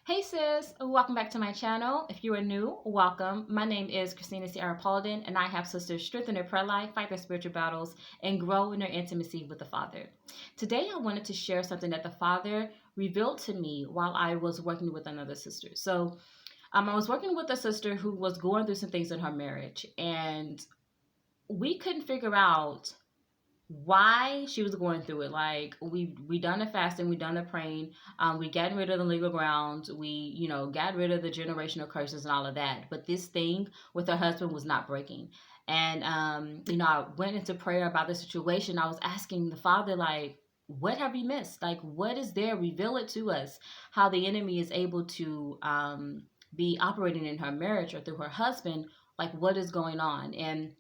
Hey sis, welcome back to my channel. If you are new, welcome. My name is Christina Sierra Paulden, and I have sisters strengthen their prayer life, fight their spiritual battles, and grow in their intimacy with the Father. Today, I wanted to share something that the Father revealed to me while I was working with another sister. I was working with a sister who was going through some things in her marriage, and we couldn't figure out why she was going through it. Like we done the fasting, we done the praying, we got rid of the legal grounds, we got rid of the generational curses and all of that. But this thing with her husband was not breaking. And I went into prayer about the situation. I was asking the Father, like, what have we missed? Like, what is there? Reveal it to us. How the enemy is able to be operating in her marriage or through her husband. Like, what is going on? And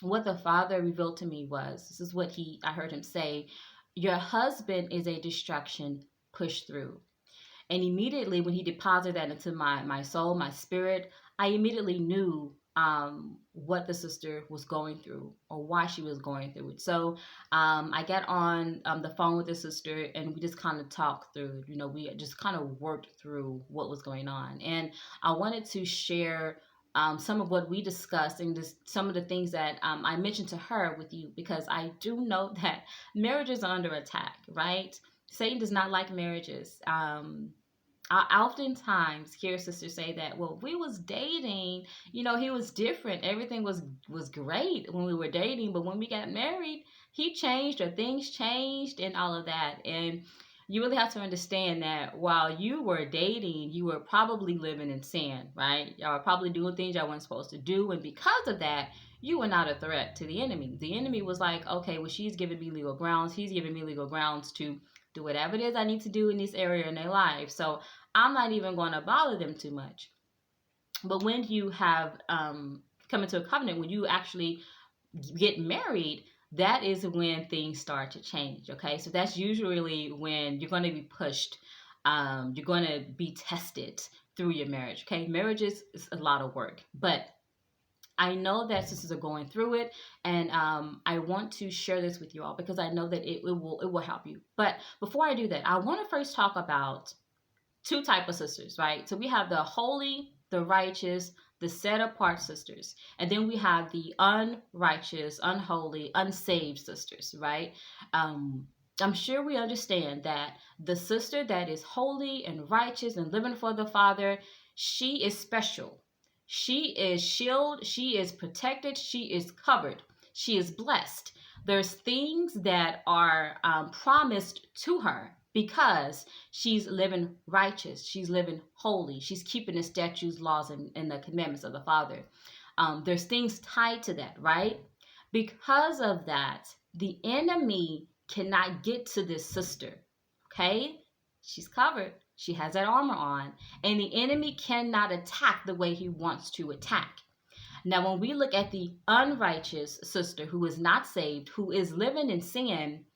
what the Father revealed to me was, this is what I heard him say: your husband is a distraction. Push through. And immediately when he deposited that into my soul, my spirit, I immediately knew what the sister was going through or why she was going through it. So I got on the phone with the sister, and we just kind of talked through, we just kind of worked through what was going on. And I wanted to share some of what we discussed, and just some of the things that I mentioned to her with you, because I do know that marriages are under attack, right? Satan does not like marriages. I oftentimes hear sisters say that, well, we was dating, he was different. Everything was great when we were dating, but when we got married, he changed, or things changed and all of that. And you really have to understand that while you were dating, you were probably living in sin, right? Y'all were probably doing things y'all weren't supposed to do. And because of that, you were not a threat to the enemy. The enemy was like, okay, well, she's giving me legal grounds. He's giving me legal grounds to do whatever it is I need to do in this area in their life. So I'm not even going to bother them too much. But when you have come into a covenant, when you actually get married, that is when things start to change. Okay, so that's usually when you're going to be pushed. You're going to be tested through your marriage. Okay, marriage is a lot of work, but I know that sisters are going through it, and I want to share this with you all because I know that it will help you. But before I do that, I want to first talk about two type of sisters, right? So we have the holy, the righteous, the set apart sisters, and then we have the unrighteous, unholy, unsaved sisters, right? Um, I'm sure we understand that the sister that is holy and righteous and living for the Father, she is special. She is shielded, she is protected, she is covered, she is blessed. There's things that are promised to her because she's living righteous, she's living holy, she's keeping the statutes, laws, and the commandments of the Father. There's things tied to that, right? Because of that, the enemy cannot get to this sister. Okay, she's covered, she has that armor on, and the enemy cannot attack the way he wants to attack. Now, when we look at the unrighteous sister who is not saved, who is living in sin,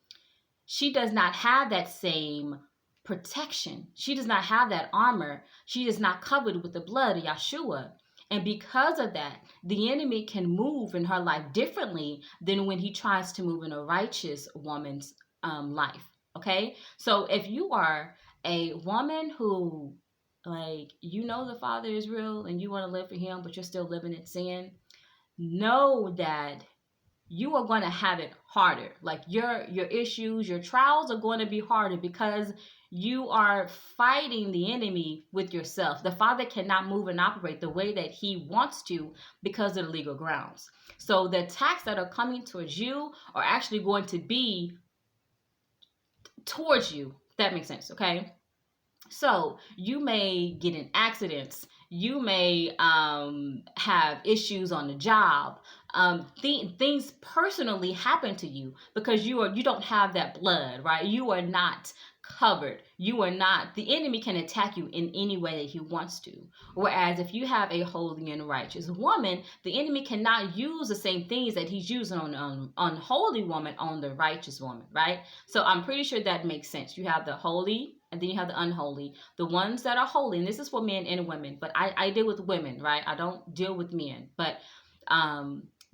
she does not have that same protection. She does not have that armor. She is not covered with the blood of Yeshua. And because of that, the enemy can move in her life differently than when he tries to move in a righteous woman's life. Okay? So if you are a woman who, like, the Father is real and you want to live for him, but you're still living in sin, know that you are going to have it harder. Like your issues, your trials are going to be harder because you are fighting the enemy with yourself. The Father cannot move and operate the way that he wants to because of the legal grounds. So the attacks that are coming towards you are actually going to be towards you. If that makes sense, okay? So you may get in accidents. You may have issues on the job. Things personally happen to you because you don't have that blood, right? You are not covered. You are not. The enemy can attack you in any way that he wants to. Whereas if you have a holy and righteous woman, the enemy cannot use the same things that he's using on unholy woman on the righteous woman, right? So I'm pretty sure that makes sense. You have the holy, and then you have the unholy. The ones that are holy, and this is for men and women, but I deal with women, right? I don't deal with men. But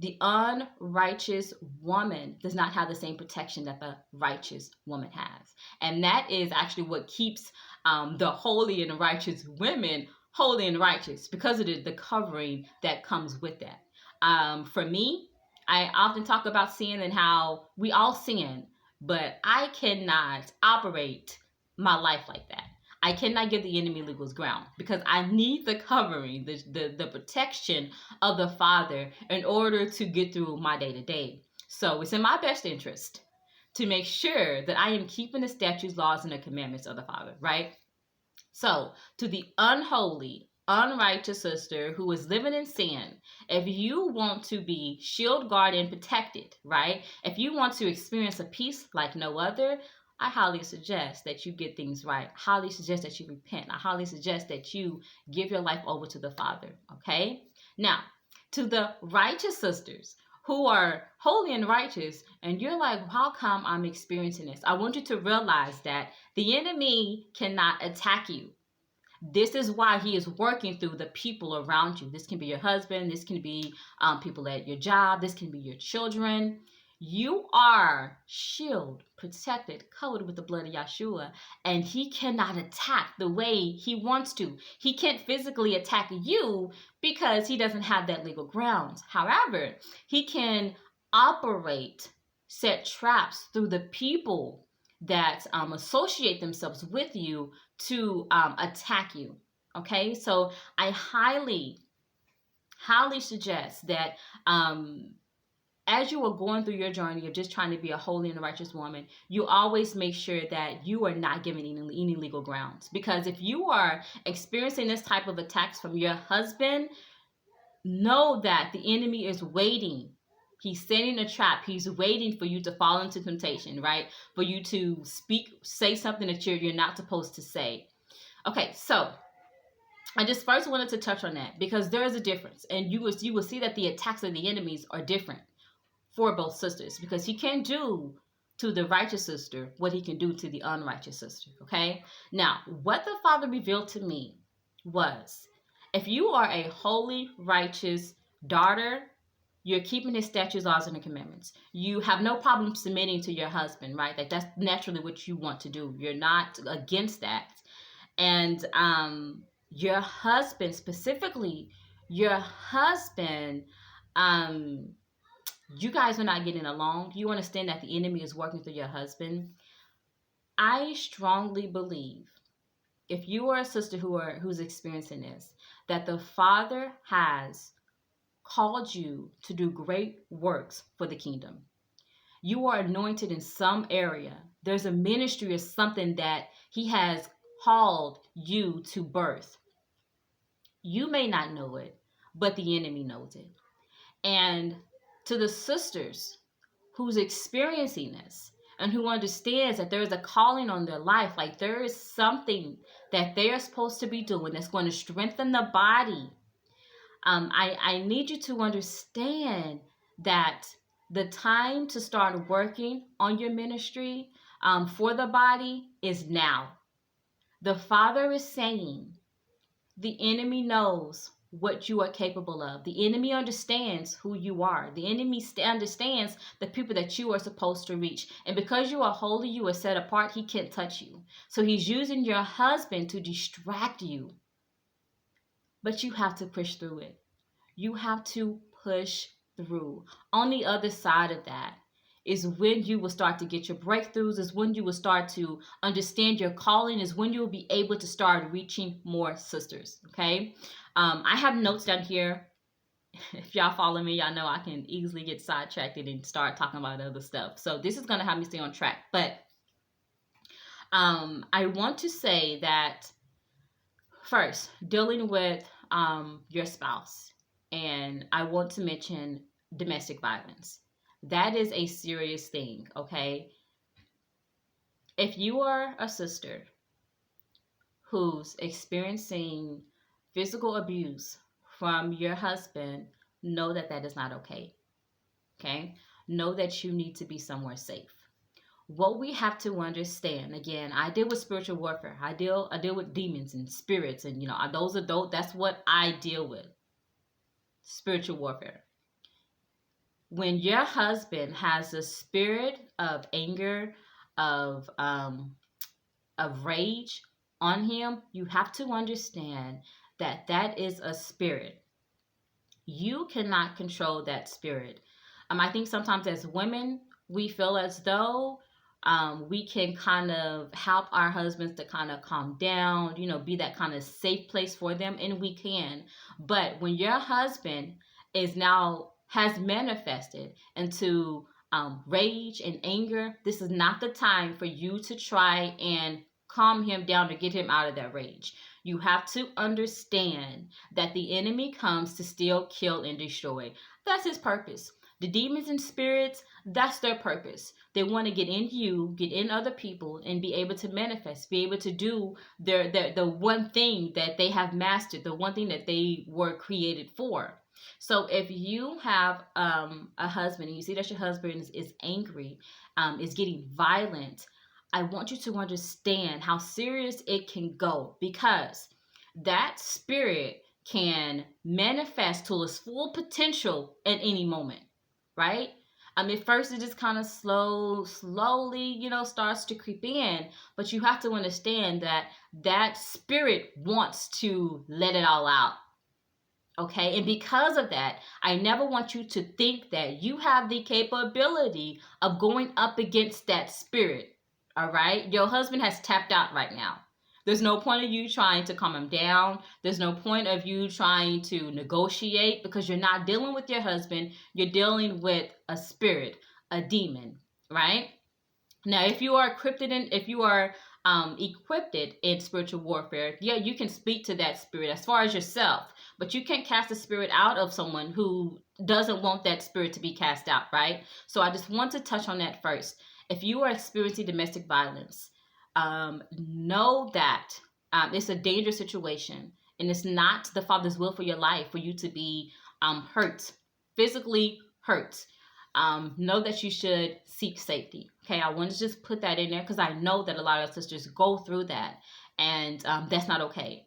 the unrighteous woman does not have the same protection that the righteous woman has. And that is actually what keeps the holy and righteous women holy and righteous because of the covering that comes with that. For me, I often talk about sin and how we all sin, but I cannot operate my life like that. I cannot give the enemy legal ground because I need the covering, the protection of the Father in order to get through my day to day. So it's in my best interest to make sure that I am keeping the statutes, laws, and the commandments of the Father, right? So, to the unholy, unrighteous sister who is living in sin, if you want to be shield guarded and protected, right? If you want to experience a peace like no other, I highly suggest that you get things right. I highly suggest that you repent. I highly suggest that you give your life over to the Father, okay? Now, to the righteous sisters who are holy and righteous, and you're like, how come I'm experiencing this? I want you to realize that the enemy cannot attack you. This is why he is working through the people around you. This can be your husband. This can be people at your job. This can be your children. You are shielded, protected, covered with the blood of Yeshua, and he cannot attack the way he wants to. He can't physically attack you because he doesn't have that legal grounds. However, he can operate, set traps through the people that associate themselves with you to attack you. Okay, so I highly suggest that as you are going through your journey of just trying to be a holy and righteous woman, you always make sure that you are not giving any legal grounds. Because if you are experiencing this type of attacks from your husband, know that the enemy is waiting. He's setting a trap. He's waiting for you to fall into temptation, right? For you to say something that you're not supposed to say. Okay, so I just first wanted to touch on that because there is a difference, and you will see that the attacks of the enemies are different for both sisters, because he can do to the righteous sister what he can do to the unrighteous sister. Okay, now what the Father revealed to me was, if you are a holy, righteous daughter, you're keeping his statutes, laws, and the commandments. You have no problem submitting to your husband, right? Like that's naturally what you want to do. You're not against that. And your husband, specifically, your husband, you guys are not getting along. You understand that the enemy is working through your husband. I strongly believe, if you are a sister who's experiencing this, that the Father has called you to do great works for the kingdom. You are anointed in some area. There's a ministry or something that he has called you to birth. You may not know it, but the enemy knows it. And to the sisters who's experiencing this and who understands that there is a calling on their life, like there is something that they're supposed to be doing that's going to strengthen the body, I need you to understand that the time to start working on your ministry for the body is now. The Father is saying the enemy knows what you are capable of. The enemy understands who you are. The enemy understands the people that you are supposed to reach. And because you are holy, you are set apart, he can't touch you. So he's using your husband to distract you. But you have to push through it. You have to push through. On the other side of that is when you will start to get your breakthroughs, is when you will start to understand your calling, is when you will be able to start reaching more sisters, okay? I have notes down here. If y'all follow me, y'all know I can easily get sidetracked and start talking about other stuff. So this is going to help me stay on track. But I want to say that first, dealing with your spouse, and I want to mention domestic violence. That is a serious thing, okay? If you are a sister who's experiencing physical abuse from your husband, know that that is not okay, okay? Know that you need to be somewhere safe. What we have to understand, again, I deal with spiritual warfare. I deal with demons and spirits, and that's what I deal with. Spiritual warfare. When your husband has a spirit of anger, of rage, on him, you have to understand that that is a spirit. You cannot control that spirit. I think sometimes as women, we feel as though we can kind of help our husbands to kind of calm down, be that kind of safe place for them, and we can. But when your husband is now has manifested into rage and anger, this is not the time for you to try and calm him down to get him out of that rage. You have to understand that the enemy comes to steal, kill, and destroy. That's his purpose. The demons and spirits, that's their purpose. They want to get in you, get in other people, and be able to manifest, be able to do the one thing that they have mastered, the one thing that they were created for. So if you have a husband and you see that your husband is angry, is getting violent, I want you to understand how serious it can go, because that spirit can manifest to its full potential at any moment, right? At first it just kind of slowly, starts to creep in, but you have to understand that that spirit wants to let it all out. Okay, and because of that, I never want you to think that you have the capability of going up against that spirit. All right, your husband has tapped out right now. There's no point of you trying to calm him down. There's no point of you trying to negotiate, because you're not dealing with your husband. You're dealing with a spirit, a demon, right? Now, if you are equipped in spiritual warfare, yeah, you can speak to that spirit as far as yourself, but you can't cast the spirit out of someone who doesn't want that spirit to be cast out, right? So I just want to touch on that first. If you are experiencing domestic violence, know that it's a dangerous situation, and it's not the Father's will for your life for you to be hurt, physically hurt. Know that you should seek safety. Okay, I want to just put that in there because I know that a lot of sisters go through that, and that's not okay.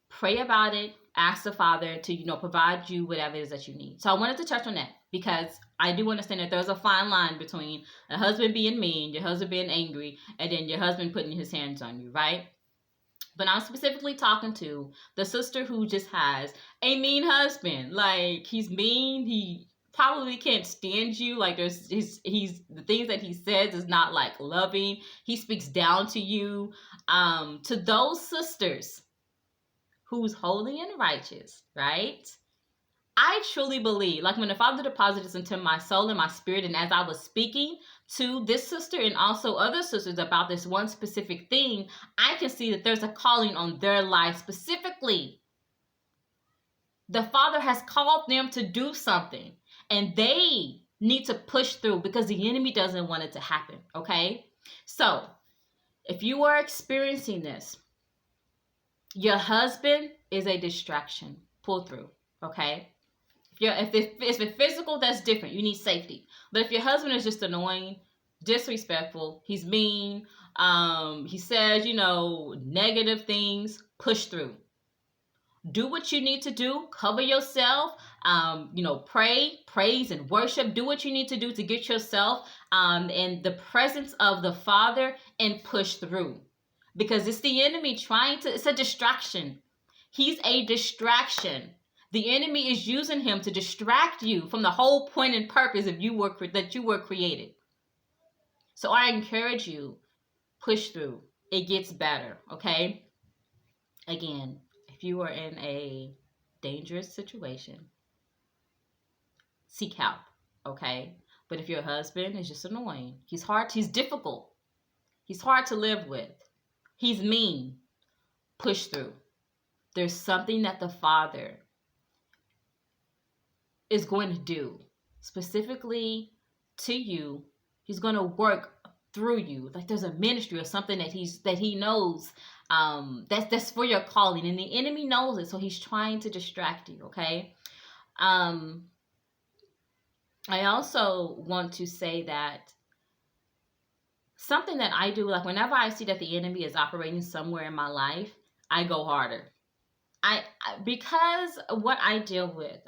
Pray about it. Ask the Father to provide you whatever it is that you need. So I wanted to touch on that because I do understand that there's a fine line between a husband being mean, your husband being angry, and then your husband putting his hands on you, right? But I'm specifically talking to the sister who just has a mean husband. Like, he's mean. He probably can't stand you. Like, he's the things that he says is not like loving. He speaks down to you. To those sisters who's holy and righteous, right? I truly believe, like, when the Father deposited this into my soul and my spirit, and as I was speaking to this sister and also other sisters about this one specific thing, I can see that there's a calling on their life specifically. The Father has called them to do something, and they need to push through because the enemy doesn't want it to happen, okay? So, if you are experiencing this, your husband is a distraction. Pull through, okay? If it's physical, that's different. You need safety. But if your husband is just annoying, disrespectful, he's mean, he says, negative things, push through. Do what you need to do. Cover yourself. Pray, praise, and worship. Do what you need to do to get yourself in the presence of the Father and push through. Because it's the enemy it's a distraction. He's a distraction. The enemy is using him to distract you from the whole point and purpose that you were created. So I encourage you, push through. It gets better, okay? Again, if you are in a dangerous situation, seek help, okay? But if your husband is just annoying, he's difficult, he's hard to live with, he's mean, push through. There's something that the Father is going to do specifically to you. He's going to work through you. Like, there's a ministry or something that he knows that's for your calling, and the enemy knows it, so he's trying to distract you, okay? I also want to say that something that I do, like, whenever I see that the enemy is operating somewhere in my life, I go harder. Because what I deal with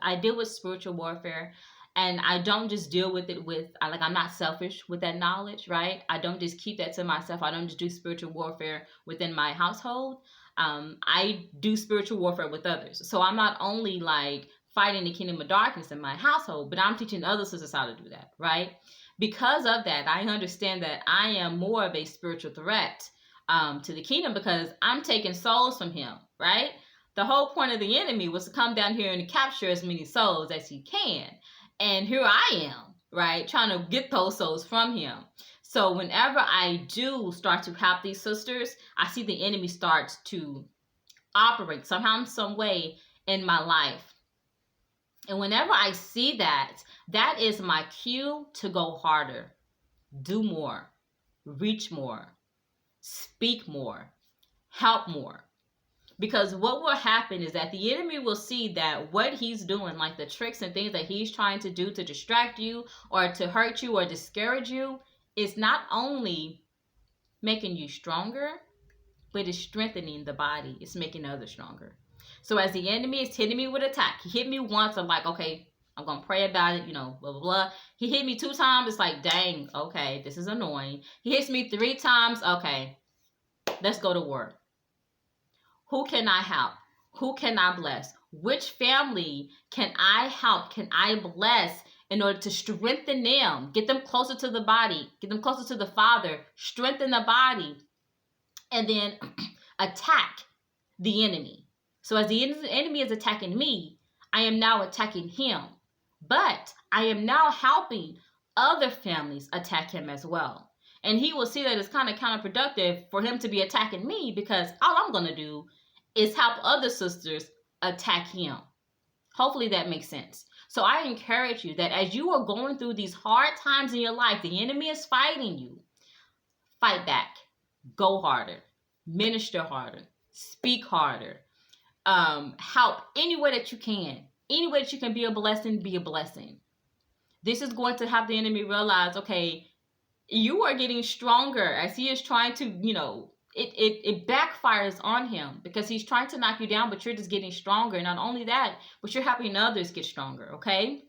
spiritual warfare, And I don't just deal with it like, I'm not selfish with that knowledge, right? I don't just keep that to myself. I don't just do spiritual warfare within my household. I do spiritual warfare with others. So I'm not only like fighting the kingdom of darkness in my household, but I'm teaching other sisters how to do that, right? Because of that, I understand that I am more of a spiritual threat to the kingdom, because I'm taking souls from him, right? The whole point of the enemy was to come down here and capture as many souls as he can. And here I am, right, trying to get those souls from him. So whenever I do start to help these sisters, I see the enemy starts to operate somehow, some way in my life. And whenever I see that, that is my cue to go harder, do more, reach more, speak more, help more. Because what will happen is that the enemy will see that what he's doing, like the tricks and things that he's trying to do to distract you or to hurt you or discourage you, is not only making you stronger, but it's strengthening the body. It's making others stronger. So as the enemy is hitting me with attack, he hit me once, I'm like, okay, I'm going to pray about it, blah, blah, blah. He hit me 2 times. It's like, dang, okay, this is annoying. He hits me 3 times. Okay, let's go to work. Who can I help? Who can I bless? Which family can I help? Can I bless in order to strengthen them? Get them closer to the body. Get them closer to the Father. Strengthen the body. And then attack the enemy. So as the enemy is attacking me, I am now attacking him. But I am now helping other families attack him as well. And he will see that it's kind of counterproductive for him to be attacking me, because all I'm going to do is help other sisters attack him. Hopefully that makes sense. So I encourage you that as you are going through these hard times in your life, the enemy is fighting you. Fight back. Go harder. Minister harder. Speak harder. Help any way that you can. Any way that you can be a blessing, be a blessing. This is going to have the enemy realize, okay, you are getting stronger as he is trying to, it backfires on him, because he's trying to knock you down, but you're just getting stronger. Not only that, but you're helping others get stronger, okay?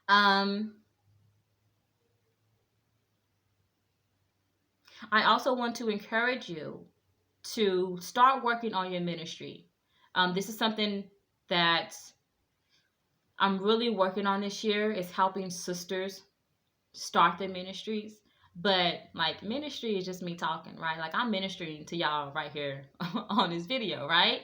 I also want to encourage you to start working on your ministry. This is something that I'm really working on this year, is helping sisters start their ministries. But like, ministry is just me talking, right? Like, I'm ministering to y'all right here on this video, right?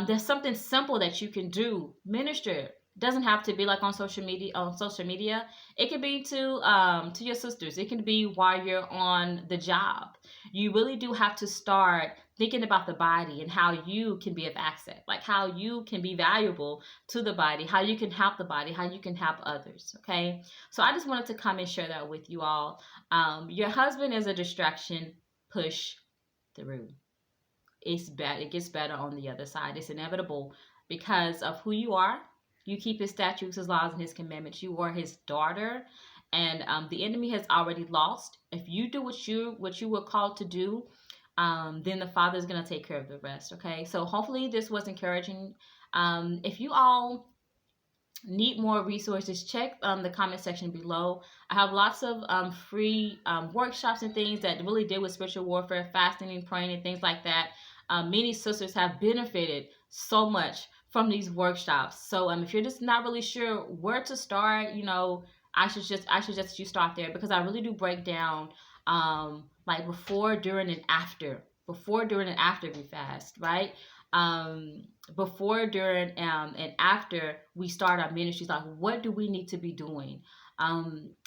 There's something simple that you can do. Minister. It doesn't have to be like on social media. It can be to your sisters. It can be while you're on the job. You really do have to start thinking about the body and how you can be of asset, like how you can be valuable to the body, how you can help the body, how you can help others. Okay. So I just wanted to come and share that with you all. Your husband is a distraction. Push through. It's bad. It gets better on the other side. It's inevitable because of who you are. You keep his statutes, his laws, and his commandments. You are his daughter, and the enemy has already lost. If you do what you were called to do, then the Father is going to take care of the rest. Okay, so hopefully this was encouraging. If you all need more resources, check the comment section below. I have lots of free workshops and things that really deal with spiritual warfare, fasting and praying and things like that. Many sisters have benefited so much from these workshops. So if you're just not really sure where to start, I suggest you start there, because I really do break down like before, during, and after. Before, during, and after we fast, right? Before, during, and after we start our ministries, like what do we need to be doing?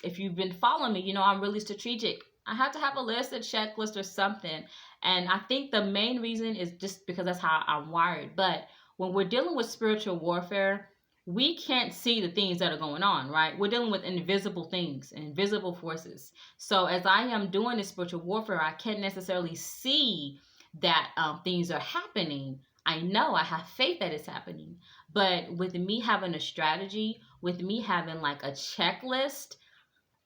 If you've been following me, I'm really strategic. I have to have a list, a checklist, or something. And I think the main reason is just because that's how I'm wired. But when we're dealing with spiritual warfare, we can't see the things that are going on, right? We're dealing with invisible things, invisible forces. So as I am doing this spiritual warfare, I can't necessarily see that things are happening. I know, I have faith that it's happening. But with me having a strategy, with me having like a checklist,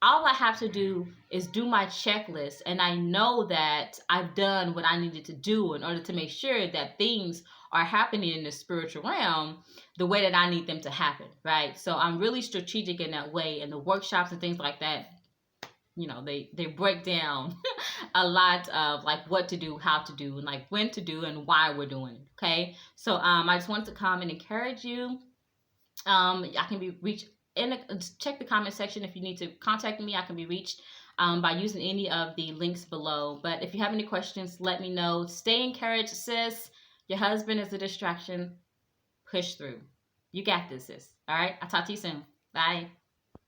all I have to do is do my checklist, and I know that I've done what I needed to do in order to make sure that things are happening in the spiritual realm the way that I need them to happen, right? So I'm really strategic in that way, and the workshops and things like that, they break down a lot of like what to do, how to do, and like when to do and why we're doing it. Okay, so I just wanted to come and encourage you. I can be reached check the comment section if you need to contact me. I can be reached by using any of the links below. But if you have any questions, let me know. Stay encouraged, sis. Your husband is a distraction. Push through. You got this, sis. All right. I'll talk to you soon. Bye.